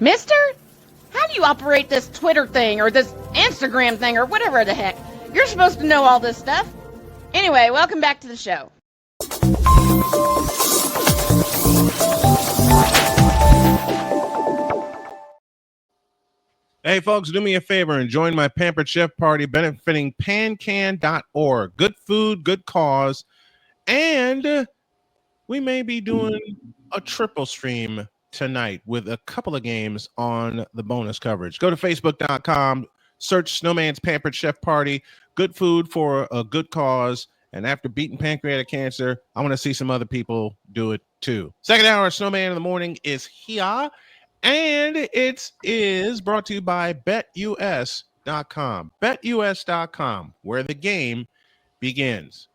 Mister, how do you operate this Twitter thing or this Instagram thing or whatever the heck? You're supposed to know all this stuff. Anyway, welcome back to the show. Hey, folks, do me a favor and join my Pampered Chef Party benefiting pancan.org. Good food, good cause. And we may be doing a triple stream tonight with a couple of games on the bonus coverage. Go to facebook.com, search Snowman's Pampered Chef Party. Good food for a good cause. And after beating pancreatic cancer, I want to see some other people do it too. Second hour of Snowman in the Morning is here. And it is brought to you by BetUS.com. BetUS.com, where the game begins.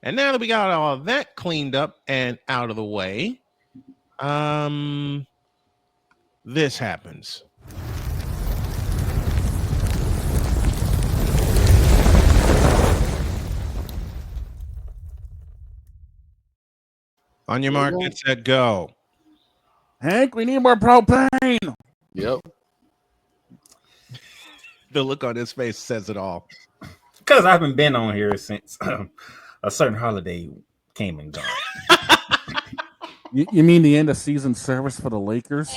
And now that we got all that cleaned up and out of the way, this happens. On your mark, get set, go. Hank, we need more propane. Yep. The look on his face says it all. Because I haven't been on here since a certain holiday came and gone. You mean the end of season service for the Lakers?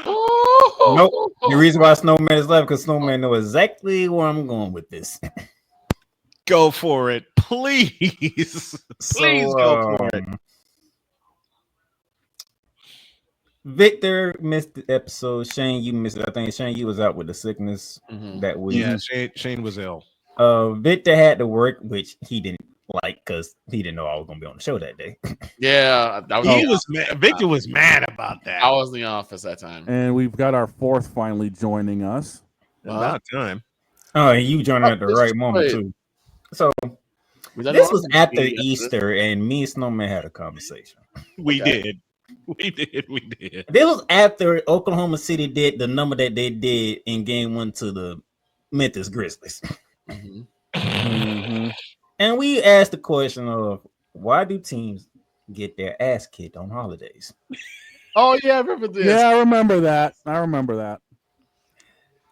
Nope. The reason why Snowman is left because Snowman knows exactly where I'm going with this. Go for it, please. Please go for it. Victor missed the episode. Shane, you missed it. I think Shane, you was out with the sickness that week. Yeah, Shane was ill. Victor had to work, which he didn't like because he didn't know I was going to be on the show that day. Yeah, Victor was mad about that. I was in the office that time. And we've got our fourth finally joining us. About time. Oh, and you joined at the right moment, too. So, this was after Easter, and me and Snowman had a conversation. We did. This was after Oklahoma City did the number that they did in game 1 to the Memphis Grizzlies. And we asked the question of why do teams get their ass kicked on holidays? Oh, yeah, I remember this. Yeah, I remember that.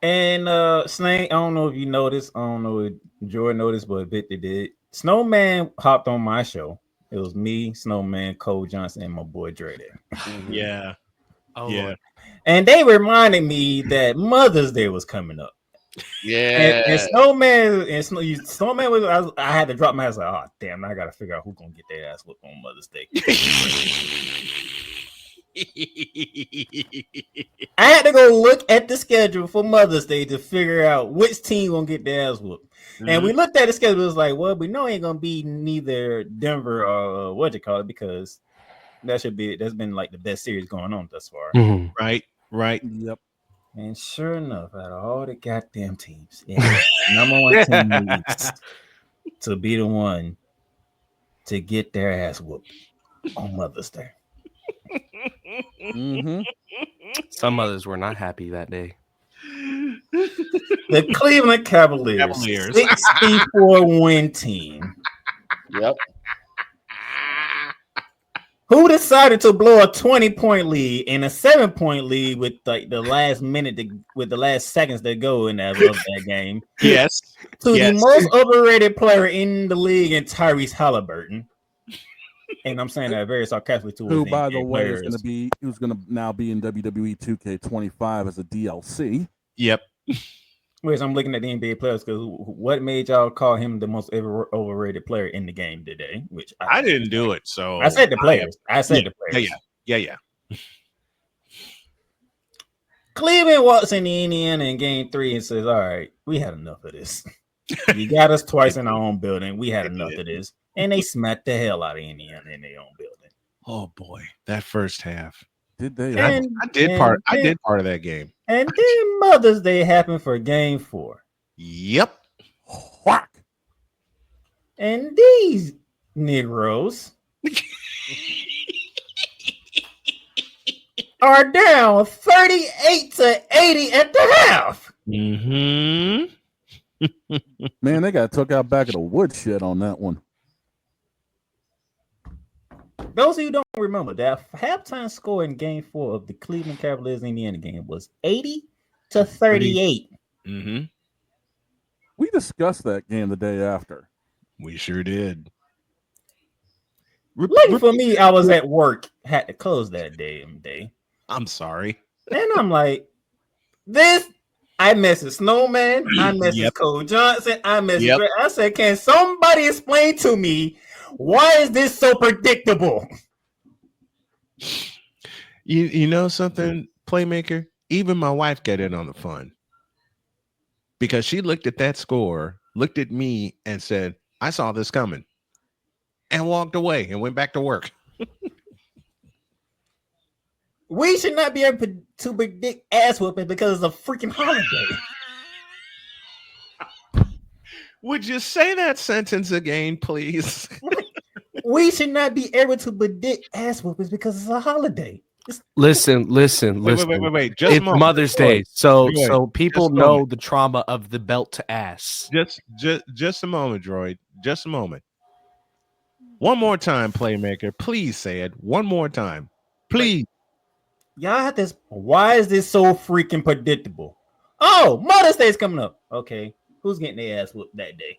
And Snake, I don't know if you noticed. I don't know if Jordan noticed, but Victor did. Snowman hopped on my show. It was me, Snowman, Cole Johnson, and my boy Dre there. Yeah. Oh, yeah. And they reminded me that Mother's Day was coming up. Yeah. And Snowman was. I had to drop my ass. Like, oh damn! I got to figure out who's gonna get their ass whooped on Mother's Day. I had to go look at the schedule for Mother's Day to figure out which team gonna get their ass whooped. And we looked at the schedule. It was like, well, we know it ain't gonna be neither Denver or because that's been like the best series going on thus far. Right. Yep. And sure enough, out of all the goddamn teams, number one team needs to be the one to get their ass whooped on Mother's Day. Some others were not happy that day. The Cleveland Cavaliers. 64 win team. Yep. Who decided to blow a 20-point lead and a 7-point lead with like the last minute with the last seconds to go in that game? Yes. The most overrated player in the league, in Tyrese Halliburton. And I'm saying that very sarcastically too. Who, by the way, is going to now be in WWE 2K25 as a DLC. Yep. Whereas I'm looking at the NBA players because what made y'all call him the most overrated player in the game today? Which I didn't do it, so I said the players. The players. Yeah. Cleveland walks into Indiana in game 3 and says, "All right, we had enough of this. You got us twice in our own building. We had enough of this." And they smacked the hell out of Indiana in their own building. Oh boy, that first half. Did they? I did part of that game. And then Mother's Day happened for game 4. Yep. Whack. And these Negroes are down 38-80 at the half. Man, they got took out back of the woodshed on that one. Those of you who don't remember, that halftime score in Game 4 of the Cleveland Cavaliers Indiana game was 80-38. Mm-hmm. We discussed that game the day after. We sure did. Lucky for me, I was at work, had to close that day. I'm sorry. And I'm like, this. I messaged Snowman. I messaged Cole Johnson. I messaged Greg. I said, can somebody explain to me why is this so predictable? You know something, Playmaker? Even my wife got in on the fun. Because she looked at that score, looked at me, and said, I saw this coming. And walked away and went back to work. We should not be able to predict ass whooping because it's a freaking holiday. Would you say that sentence again, please? We should not be able to predict ass whoopings because it's a holiday. Listen. Wait. Just it's a moment. Mother's Day, so Wait. people know the trauma of the belt to ass. Just a moment, Droid. Just a moment. One more time, Playmaker. Please say it. One more time. Please. Y'all have this. Why is this so freaking predictable? Oh, Mother's Day is coming up. Okay. Who's getting their ass whooped that day?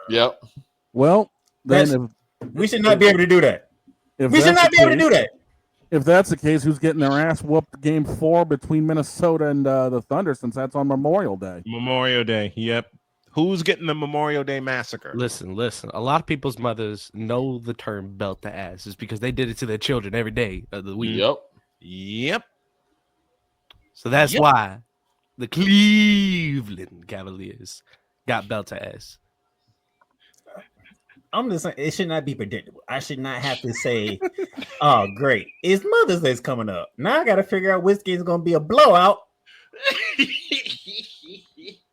Yep. Well, then we should not be able to do that. We should not be able to do that. If that's the case, who's getting their ass whooped game 4 between Minnesota and the Thunder, since that's on Memorial Day? Memorial Day. Yep. Who's getting the Memorial Day massacre? Listen. A lot of people's mothers know the term belt to ass is because they did it to their children every day of the week. Yep. So that's why the Cleveland Cavaliers got belt to ass. I'm just saying it should not be predictable. I should not have to say, "Oh, great, it's Mother's Day's coming up." Now I got to figure out which game is going to be a blowout.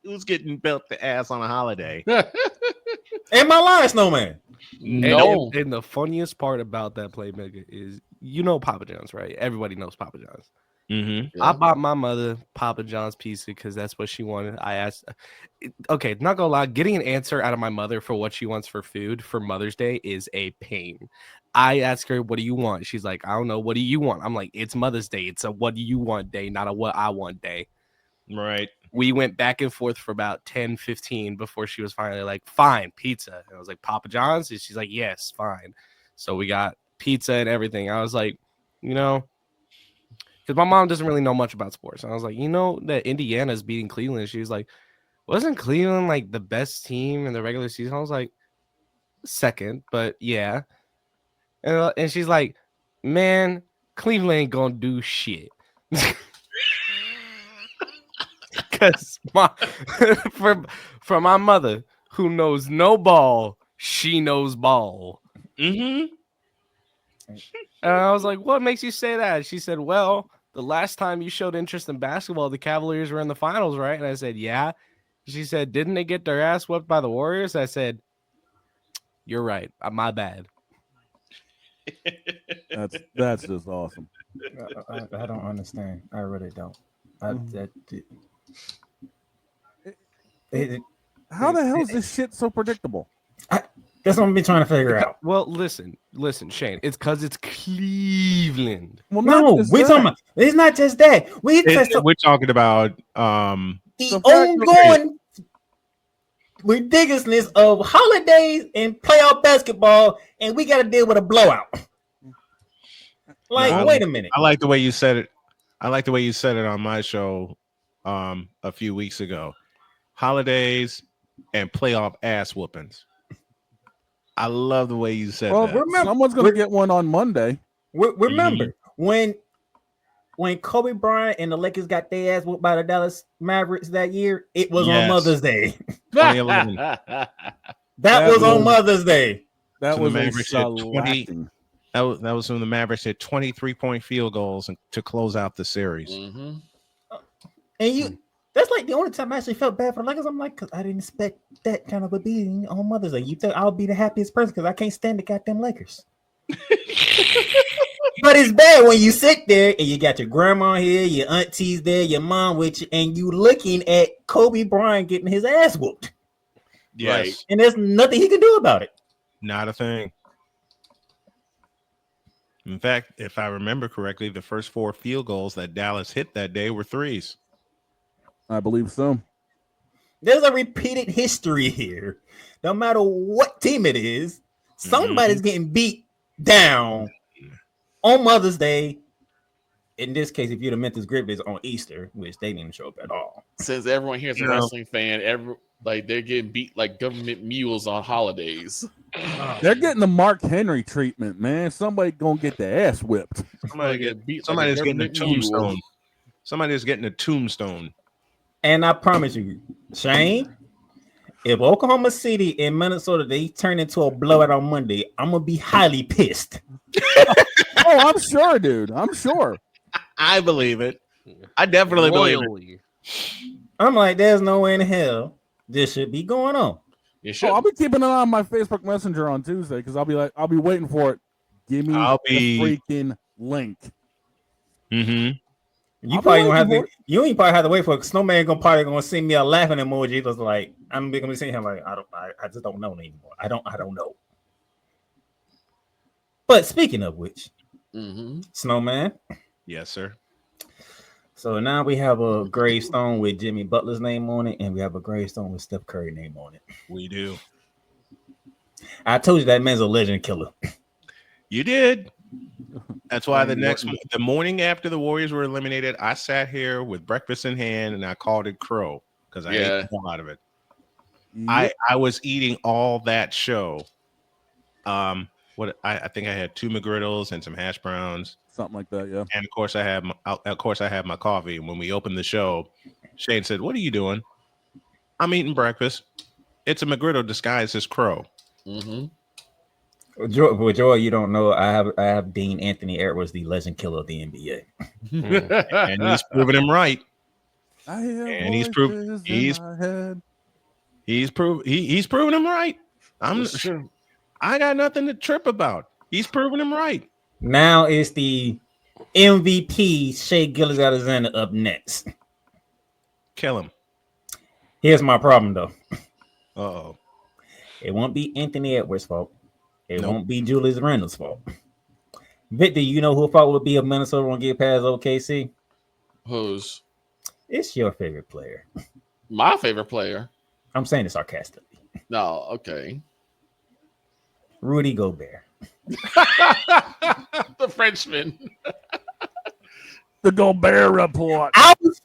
Who's getting belt to ass on a holiday? Am I lying, Snowman? No. And the funniest part about that Playmaker is, Papa John's, right? Everybody knows Papa John's. Mm-hmm. I bought my mother Papa John's pizza because that's what she wanted. I asked, okay, not gonna lie, getting an answer out of my mother for what she wants for food for Mother's Day is a pain. I ask her, what do you want? She's like, I don't know. What do you want? I'm like, it's Mother's Day. It's a what do you want day, not a what I want day. Right. We went back and forth for about 10, 15 before she was finally like, fine, pizza. And I was like, Papa John's? And she's like, yes, fine. So we got pizza and everything. I was like, because my mom doesn't really know much about sports. And I was like, that Indiana's beating Cleveland. She was like, wasn't Cleveland like the best team in the regular season? I was like, second, but yeah. And she's like, man, Cleveland ain't gonna do shit. Because for my mother, who knows no ball, she knows ball. Mm-hmm. And I was like, what makes you say that? She said, well, the last time you showed interest in basketball, the Cavaliers were in the finals, right? And I said, yeah. She said, didn't they get their ass whooped by the Warriors? I said, you're right. My bad. That's just awesome. I don't understand. I really don't. How the hell is this shit so predictable? That's what I've been trying to figure out. Well, listen, Shane. It's because it's Cleveland. Well, no, we're talking about. It's not just that. We're talking about the ongoing ridiculousness of holidays and playoff basketball, and we got to deal with a blowout. Wait a minute. I like the way you said it. I like the way you said it on my show a few weeks ago. Holidays and playoff ass whoopings. I love the way you said that. Remember, someone's going to get one on Monday. Remember when Kobe Bryant and the Lakers got their ass whooped by the Dallas Mavericks that year? It was on Mother's Day. 2011. that was on Mother's Day. That was That was when the Mavericks hit 23-point field goals to close out the series. Mm-hmm. And that's like the only time I actually felt bad for the Lakers. I'm like, because I didn't expect that kind of a beating on Mother's Day. You think I'll be the happiest person because I can't stand the goddamn Lakers. But it's bad when you sit there and you got your grandma here, your aunties there, your mom with you, and you looking at Kobe Bryant getting his ass whooped. Yes. Right. And there's nothing he can do about it. Not a thing. In fact, if I remember correctly, the first 4 field goals that Dallas hit that day were threes. I believe so. There's a repeated history here. No matter what team it is, somebody's getting beat down on Mother's Day. In this case, if you're the Memphis Grizzlies on Easter, which they didn't show up at all. Since everyone here is a wrestling fan, they're getting beat like government mules on holidays. They're getting the Mark Henry treatment, man. Somebody gonna get their ass whipped. Somebody's getting a tombstone. Somebody's getting a tombstone. And I promise you, Shane, if Oklahoma City and Minnesota they turn into a blowout on Monday, I'm gonna be highly pissed. Oh, I'm sure, dude. I'm sure. I believe it. I definitely believe it. I'm like, there's no way in hell this should be going on. I'll be keeping an eye on my Facebook Messenger on Tuesday because I'll be waiting for it. Give me the freaking link. You probably gonna have to. You ain't probably have to wait for it. Snowman probably gonna send me a laughing emoji. It was like I'm gonna be seeing him like I just don't know anymore. I don't know. But speaking of which, Snowman. Yes, sir. So now we have a gravestone with Jimmy Butler's name on it, and we have a gravestone with Steph Curry's name on it. We do. I told you that man's a legend killer. You did. That's why the morning after the Warriors were eliminated, I sat here with breakfast in hand and I called it crow because I ate the hell out of it. Yep. I was eating all that show. I think I had 2 McGriddles and some hash browns, something like that. Yeah. And of course I had my coffee. And when we opened the show, Shane said, "What are you doing?" "I'm eating breakfast. It's a McGriddle disguised as crow." Joy, you don't know. I have Dean Anthony Edwards, the legend killer of the NBA, and he's proving him right. He's proving him right. I got nothing to trip about. He's proving him right. Now it's the MVP Shai Gilgeous-Alexander up next. Kill him. Here's my problem though. Uh-oh. It won't be Anthony Edwards' fault. It won't be Julius Randle's fault. Victor, you know who fault would be if Minnesota won't get past OKC? Whose? It's your favorite player. My favorite player? I'm saying it sarcastically. No, okay. Rudy Gobert. The Frenchman. The Gobert report. I was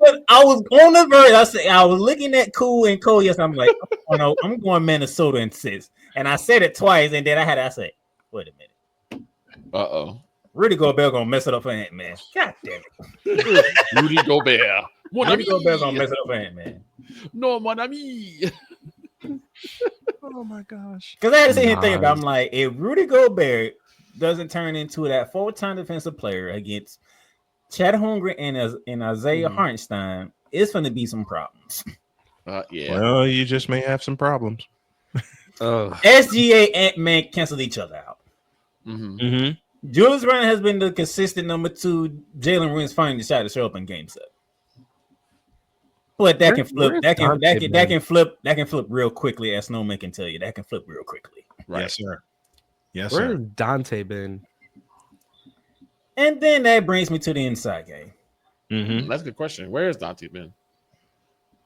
on the verge. I was looking at Cool and Cole. Yes, I'm like, oh no, I'm going Minnesota in 6. And I said it twice, and then I said, wait a minute. Rudy Gobert gonna mess it up for Ant-Man. God damn it. Rudy Gobert. Rudy Gobert gonna mess it up for Ant-Man. No, mon ami. Oh my gosh. Because I had to sit here and think about it. I'm like, if Rudy Gobert doesn't turn into that 4-time defensive player against Chad Holmgren and Isaiah Hartenstein, it's going to be some problems. Yeah. Well, you just may have some problems. SGA Ant-Man canceled each other out. Julius Randle has been the consistent number 2. Jalen Green's finally decided to show up in Game 7. But that can flip. That can flip real quickly, as Snowman can tell you. That can flip real quickly. Right. Yes, sir. Yes, Where's sir. Dante been? And then that brings me to the inside game. That's a good question. Where has Dante been?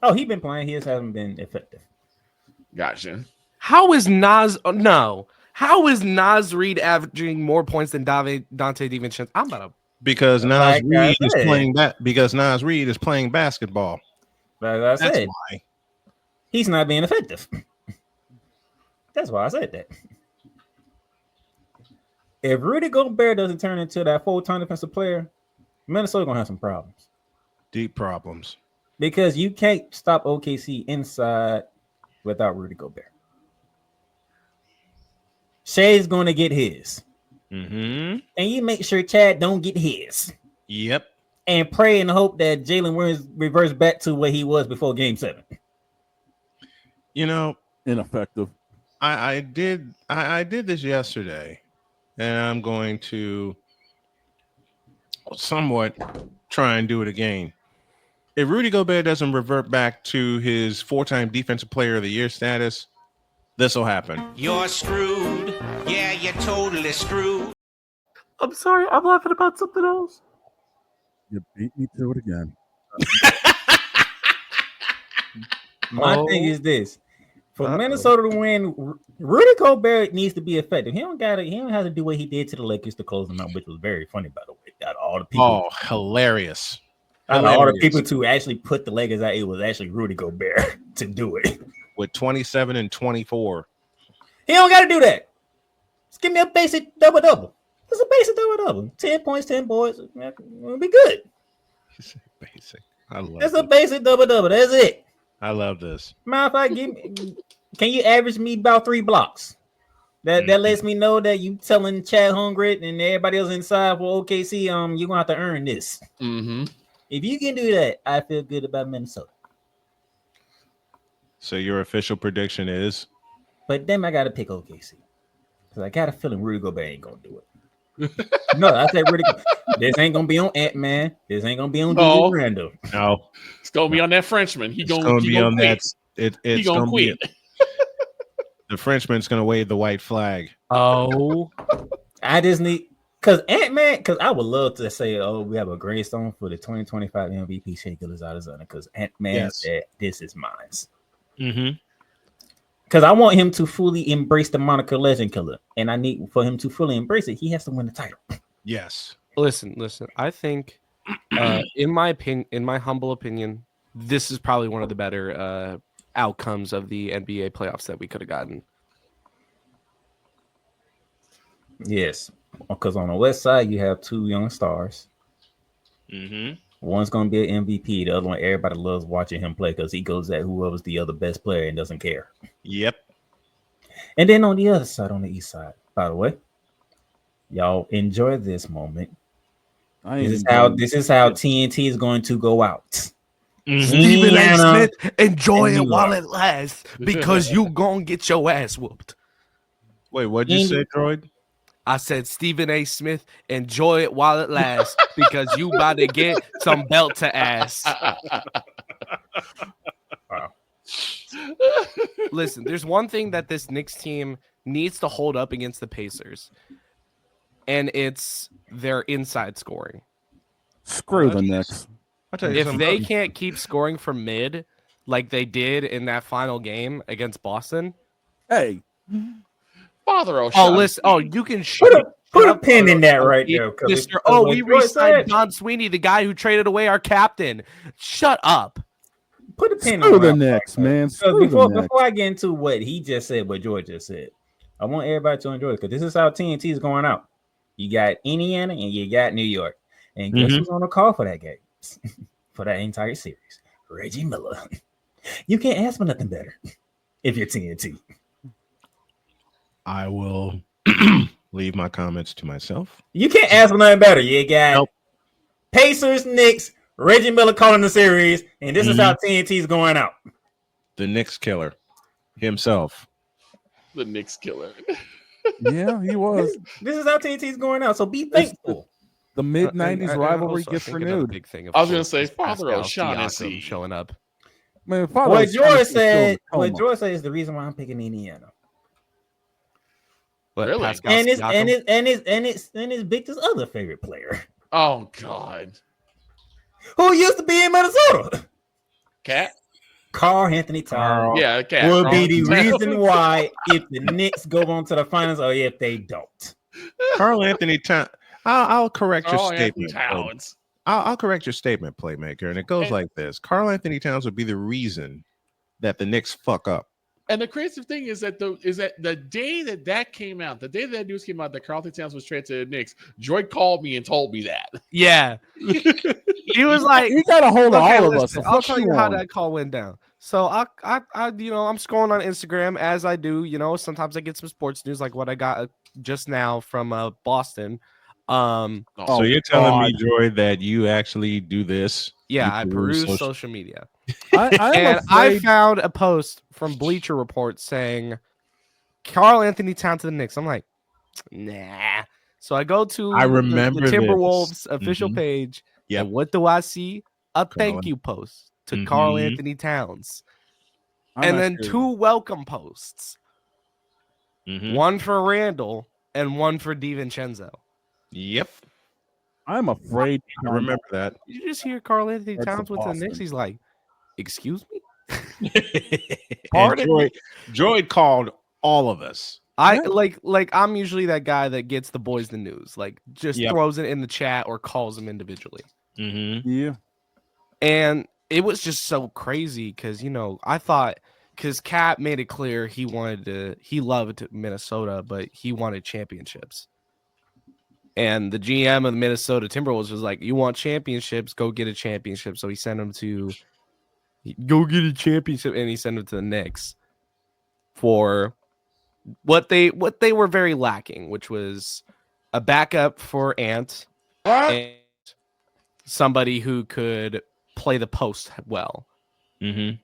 Oh, he's been playing. He just hasn't been effective. Gotcha. How is Nas? No. How is Nas Reed averaging more points than Dante DiVincenzo? I'm about to. Because Nas Reed is playing that. Because Nas Reed is playing basketball. That's why he's not being effective. That's why I said that. If Rudy Gobert doesn't turn into that 4-time defensive player, Minnesota gonna have some problems. Deep problems. Because you can't stop OKC inside without Rudy Gobert. Shai's gonna get his. And you make sure Chad don't get his. Yep. And pray and hope that Jalen Williams reverts back to what he was before Game 7. You know, ineffective. I did this yesterday, and I'm going to somewhat try and do it again. If Rudy Gobert doesn't revert back to his 4-time Defensive Player of the Year status, this will happen. You're screwed. Yeah, you're totally screwed. I'm sorry. I'm laughing about something else. You beat me to it again. My thing is this: for Minnesota to win, Rudy Gobert needs to be effective. He don't have to do what he did to the Lakers to close them out, which was very funny, by the way. Out of all the people, hilarious! Out of all the people to actually put the Lakers out, it was actually Rudy Gobert to do it with 27 and 24. He don't got to do that. Just give me a basic double-double. Just a basic double-double. 10 points, 10 boards. It'll be good. Basic. I love That's a basic double-double. That's it. I love this. Matter of fact, can you average me about 3 blocks? That lets me know that you telling Chad Hungry and everybody else inside for OKC, you're gonna have to earn this. Mm-hmm. If you can do that, I feel good about Minnesota. So your official prediction is? But then I gotta pick OKC. Because I got a feeling Rudy Gobert ain't gonna do it. No, I said Rudy. This ain't gonna be on Ant-Man. This ain't gonna be on Julius Randle. No. It's gonna be on that Frenchman. He's gonna be on quit. that. He's gonna quit. The Frenchman's gonna wave the white flag. Oh. I just need because Ant-Man, because I would love to say, oh, we have a gravestone for the 2025 MVP Shea Gilgeous-Alexander, because Ant-Man said this is mine. Mm-hmm. Because I want him to fully embrace the moniker Legend Killer, and I need for him to fully embrace it. He has to win the title. Yes. Listen. I think, in my humble opinion, this is probably one of the better outcomes of the NBA playoffs that we could have gotten. Yes, because on the West side you have 2 young stars. Mm-hmm. One's gonna be an MVP. The other one, everybody loves watching him play because he goes at whoever's the other best player and doesn't care. Yep. And then on the other side, on the East side, by the way, y'all enjoy this moment. This is how TNT is going to go out. Mm-hmm. Stephen A. Smith, enjoy it while it lasts, because you gonna get your ass whooped. Wait, what'd you say, Droid? I said, Stephen A. Smith, enjoy it while it lasts, because you about to get some belt to ass. Wow. Listen, there's one thing that this Knicks team needs to hold up against the Pacers, and it's their inside scoring. Screw the Knicks. I'll tell you If they can't keep scoring from mid like they did in that final game against Boston, hey. Father O'Shaughnessy. Oh, listen. Oh, you can put a pin in that right there. We re-signed Don Sweeney, the guy who traded away our captain. Shut up. Put a pin Screw on the Knicks, man. Before I get into what he just said, what George just said, I want everybody to enjoy it because this is how TNT is going out. You got Indiana and you got New York. And guess who's on the call for that game? For that entire series? Reggie Miller. You can't ask for nothing better if you're TNT. I will leave my comments to myself. You can't ask for nothing better. You got Pacers, Knicks, Reggie Miller calling the series, and this is how TNT is going out. The Knicks killer himself. The Knicks killer. Yeah, he was. This is how TNT is going out. So be thankful. The mid-90s rivalry gets renewed. Big thing I was going to say, Father O'Shaughnessy showing up. Man, what George said is the reason why I'm picking Indiana. But really? And it's Victor's other favorite player. Oh God. Who used to be in Minnesota? Cat? Carl Anthony Towns. Yeah, Cat. Will be the reason why if the Knicks go on to the finals or if they don't. Carl Anthony Towns. I'll correct your Carl statement. Towns. I'll correct your statement, Playmaker, and it goes like this: Carl Anthony Towns would be the reason that the Knicks fuck up. And the crazy thing is that the day that came out, the day that news came out that Carl Anthony Towns was traded to the Knicks, Joy called me and told me that. Yeah, he was like, "You got a hold of all of us." I'll tell you how that call went down. So I I'm scrolling on Instagram as I do. Sometimes I get some sports news like what I got just now from Boston. So you're telling me, Joy, that you actually do this? Yeah, I peruse social media. I found a post from Bleacher Report saying Carl Anthony Towns to the Knicks. I'm like, nah. So I go to the Timberwolves official page. Yeah. And what do I see? A thank you post to Carl Anthony Towns. And then 2 welcome posts. One for Randall and one for DiVincenzo. Yep. I'm afraid. I remember that. Did you just hear Carl Anthony That's Towns with the Boston. Knicks? He's like, excuse me? And Droid called all of us. I'm usually that guy that gets the boys the news, like just throws it in the chat or calls them individually. Mm-hmm. Yeah. And it was just so crazy because, I thought because Cap made it clear he loved Minnesota, but he wanted championships. And the GM of the Minnesota Timberwolves was like, you want championships, go get a championship. So he sent him to go get a championship, and he sent him to the Knicks for what they were very lacking, which was a backup for Ant and somebody who could play the post well. Mm-hmm.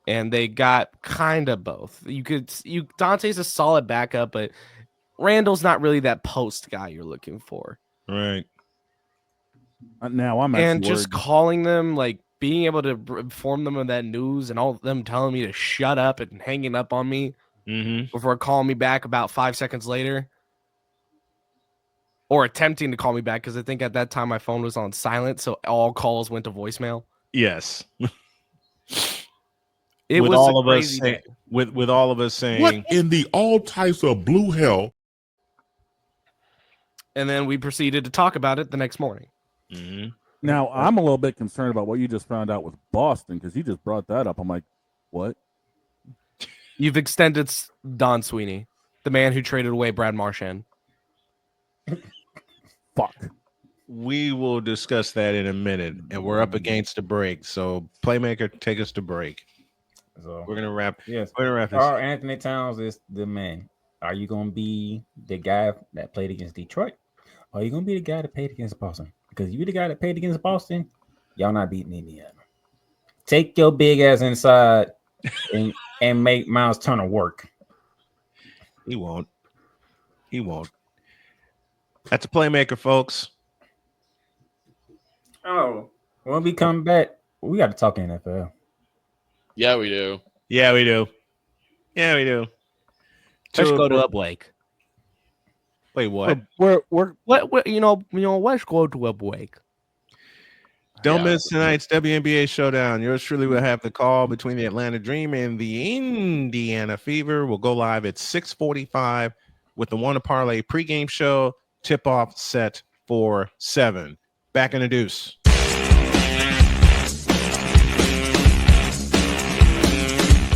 And they got kind of both. Dante's a solid backup, but Randall's not really that post guy you're looking for. Right. Now I'm actually just worried. calling them, like being able to inform them of that news, and all of them telling me to shut up and hanging up on me before calling me back about 5 seconds later, or attempting to call me back because I think at that time my phone was on silent, so all calls went to voicemail. Yes. It with was all a of us crazy saying, day. with all of us saying, what in the all types of blue hell? And then we proceeded to talk about it the next morning. Now I'm a little bit concerned about what you just found out with Boston because you just brought that up. I'm like, what? You've extended Don Sweeney, the man who traded away Brad Marchand. Fuck. we will discuss that in a minute, and we're up against a break. So, Playmaker, take us to break. So We're gonna wrap. yes, We're gonna wrap this. Carl Anthony Towns is the man. Are you gonna be the guy that played against Detroit? Or are you gonna be the guy that played against Boston? Because you're the guy that played against Boston, y'all not beating Indiana. Take your big ass inside and make Miles Turner work. He won't. He won't. That's a Playmaker, folks. Oh, when we come back, we got to talk NFL. Yeah, we do. Yeah, we do. Yeah, we do. Let's go to a break. Wait, what? We're Let's go to a break. Don't Yeah. miss tonight's WNBA showdown. Yours truly will have the call between the Atlanta Dream and the Indiana Fever. We'll go live at 6:45 with the Wanna Parlay pregame show. Tip-off set for 7. Back in the deuce.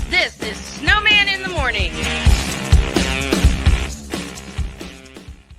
This is Snowman in the Morning.